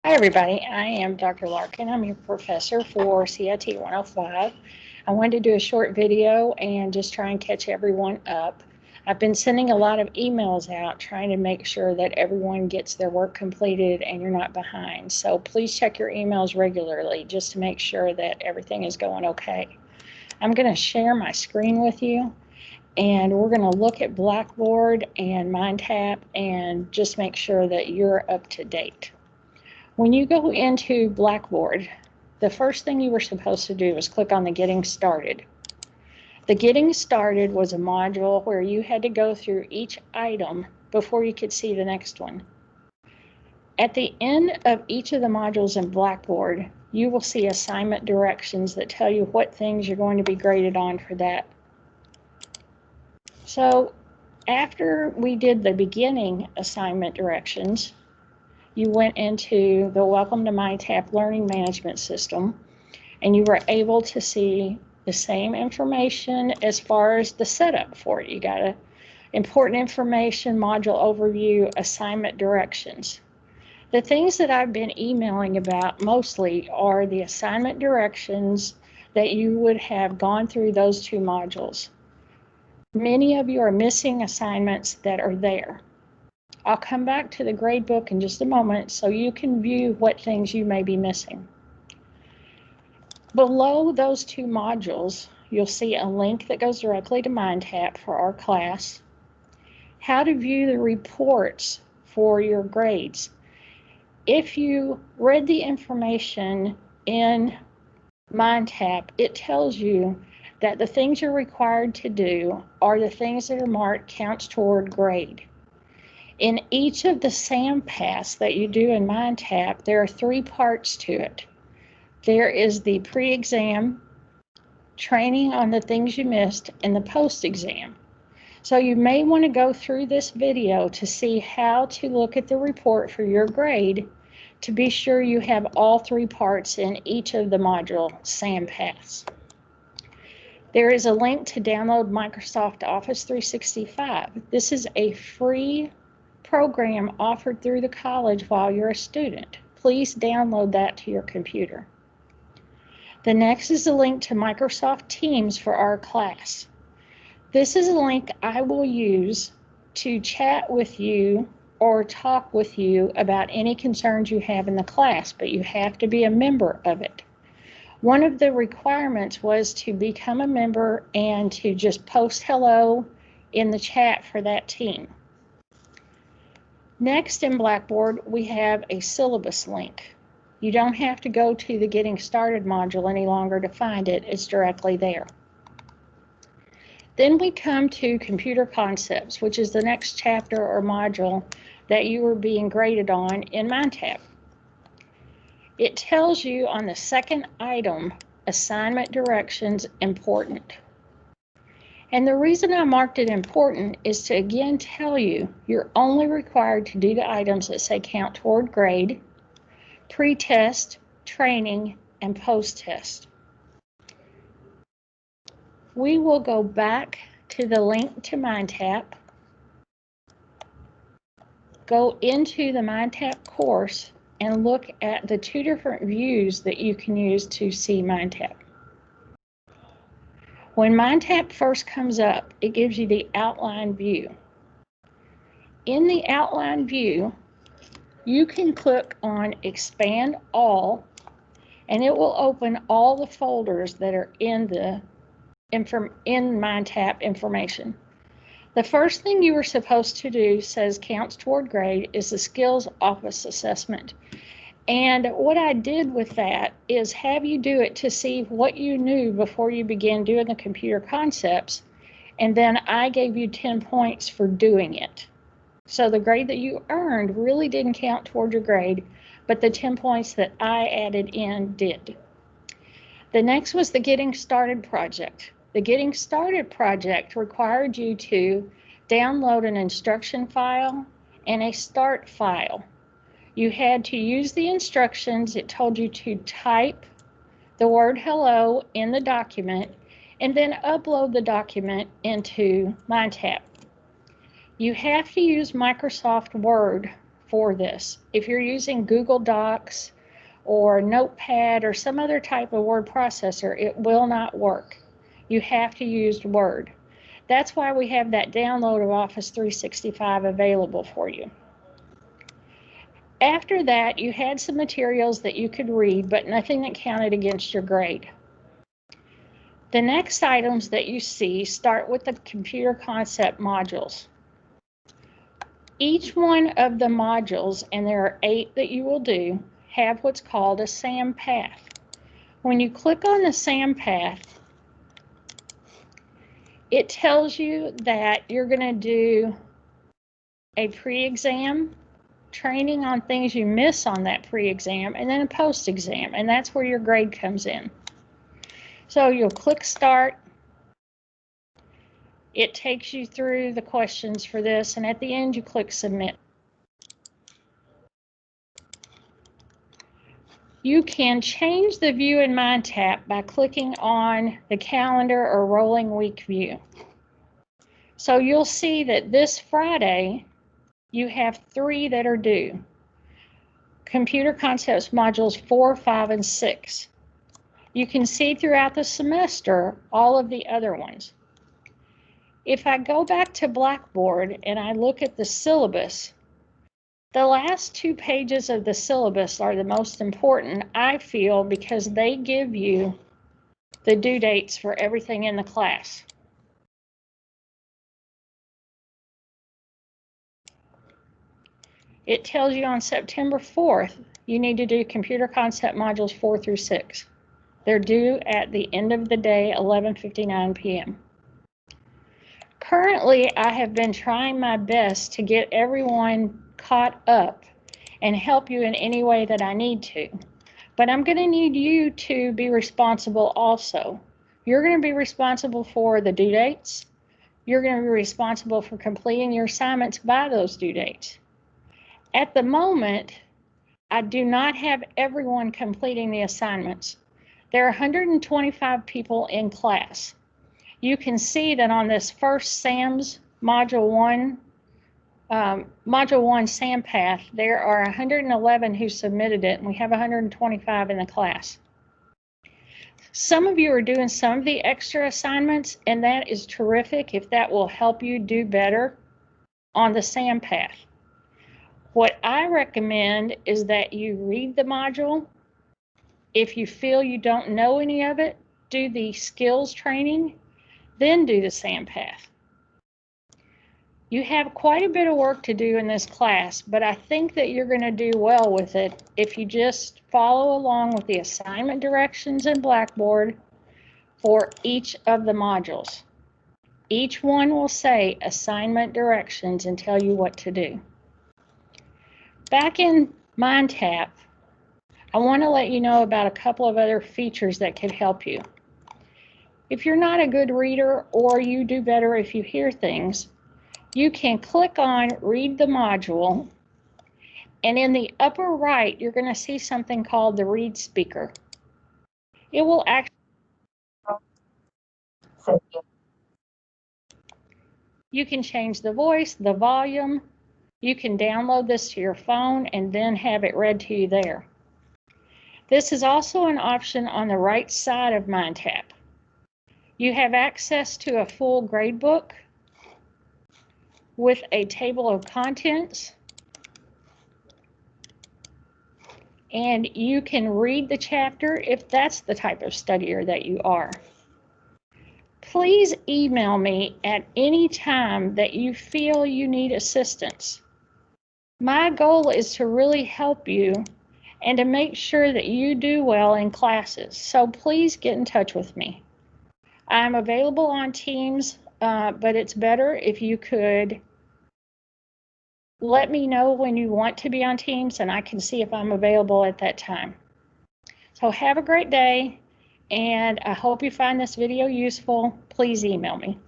Hi, everybody. I am Dr. Larkin. I'm your professor for CIT 105. I wanted to do a short video and just try and catch everyone up. I've been sending a lot of emails out trying to make sure that everyone gets their work completed and you're not behind. So please check your emails regularly just to make sure that everything is going okay. I'm going to share my screen with you and we're going to look at Blackboard and MindTap and just make sure that you're up to date. When you go into Blackboard, the first thing you were supposed to do was click on the Getting Started. The Getting Started was a module where you had to go through each item before you could see the next one. At the end of each of the modules in Blackboard, you will see assignment directions that tell you what things you're going to be graded on for that. So after we did the beginning assignment directions, you went into the Welcome to MindTap Learning Management System, and you were able to see the same information as far as the setup for it. You got a important information, module overview, assignment directions. The things that I've been emailing about mostly are the assignment directions that you would have gone through those two modules. Many of you are missing assignments that are there. I'll come back to the grade book in just a moment so you can view what things you may be missing. Below those two modules, you'll see a link that goes directly to MindTap for our class. How to view the reports for your grades. If you read the information in MindTap, it tells you that the things you're required to do are the things that are marked counts toward grade. In each of the SAM paths that you do in MindTap, there are three parts to it. There is the pre-exam, training on the things you missed, and the post-exam. So you may want to go through this video to see how to look at the report for your grade to be sure you have all three parts in each of the module SAM paths. There is a link to download Microsoft Office 365. This is a free program offered through the college while you're a student. Please download that to your computer. The next is a link to Microsoft Teams for our class. This is a link I will use to chat with you or talk with you about any concerns you have in the class, but you have to be a member of it. One of the requirements was to become a member and to just post hello in the chat for that team. Next in Blackboard, we have a syllabus link. You don't have to go to the Getting Started module any longer to find it. It's directly there. Then we come to Computer Concepts, which is the next chapter or module that you are being graded on in MindTap. It tells you on the second item, assignment directions important. And the reason I marked it important is to again tell you you're only required to do the items that say count toward grade, pre-test, training, and post-test. We will go back to the link to MindTap, go into the MindTap course, and look at the two different views that you can use to see MindTap. When MindTap first comes up, it gives you the outline view. In the outline view, you can click on Expand All, and it will open all the folders that are in MindTap information. The first thing you were supposed to do says counts toward grade is the skills office assessment. And what I did with that is have you do it to see what you knew before you began doing the computer concepts, and then I gave you 10 points for doing it. So the grade that you earned really didn't count toward your grade, but the 10 points that I added in did. The next was the Getting Started project. The Getting Started project required you to download an instruction file and a start file. You had to use the instructions. It told you to type the word hello in the document and then upload the document into MindTap. You have to use Microsoft Word for this. If you're using Google Docs or Notepad or some other type of word processor, it will not work. You have to use Word. That's why we have that download of Office 365 available for you. After that, you had some materials that you could read, but nothing that counted against your grade. The next items that you see start with the computer concept modules. Each one of the modules, and there are 8 that you will do, have what's called a SAM path. When you click on the SAM path, it tells you that you're going to do a pre-exam, training on things you miss on that pre-exam, and then a post-exam, and that's where your grade comes in. So you'll click Start. It takes you through the questions for this, and at the end you click Submit. You can change the View in Mind tab by clicking on the calendar or rolling week view. So you'll see that this Friday you have 3 that are due. Computer Concepts Modules 4, 5, and 6. You can see throughout the semester all of the other ones. If I go back to Blackboard and I look at the syllabus, the last 2 pages of the syllabus are the most important, I feel, because they give you the due dates for everything in the class. It tells you on September 4th, you need to do Computer Concept Modules 4 through 6. They're due at the end of the day, 11:59 p.m. Currently, I have been trying my best to get everyone caught up and help you in any way that I need to. But I'm going to need you to be responsible also. You're going to be responsible for the due dates. You're going to be responsible for completing your assignments by those due dates. At the moment, I do not have everyone completing the assignments. There are 125 people in class. You can see that on this first SAM's Module 1 SAM path, there are 111 who submitted it, and we have 125 in the class. Some of you are doing some of the extra assignments, and that is terrific if that will help you do better on the SAM path. What I recommend is that you read the module. If you feel you don't know any of it, do the skills training, then do the SAM path. You have quite a bit of work to do in this class, but I think that you're going to do well with it if you just follow along with the assignment directions in Blackboard for each of the modules. Each one will say assignment directions and tell you what to do. Back in MindTap, I want to let you know about a couple of other features that could help you. If you're not a good reader, or you do better if you hear things, you can click on Read the Module, and in the upper right, you're going to see something called the Read Speaker. It will actually, you can change the voice, the volume. You can download this to your phone and then have it read to you there. This is also an option on the right side of MindTap. You have access to a full gradebook with a table of contents, and you can read the chapter if that's the type of studier that you are. Please email me at any time that you feel you need assistance. My goal is to really help you and to make sure that you do well in classes, so please get in touch with me. I'm available on Teams, but it's better if you could let me know when you want to be on Teams, and I can see if I'm available at that time. So have a great day, and I hope you find this video useful. Please email me.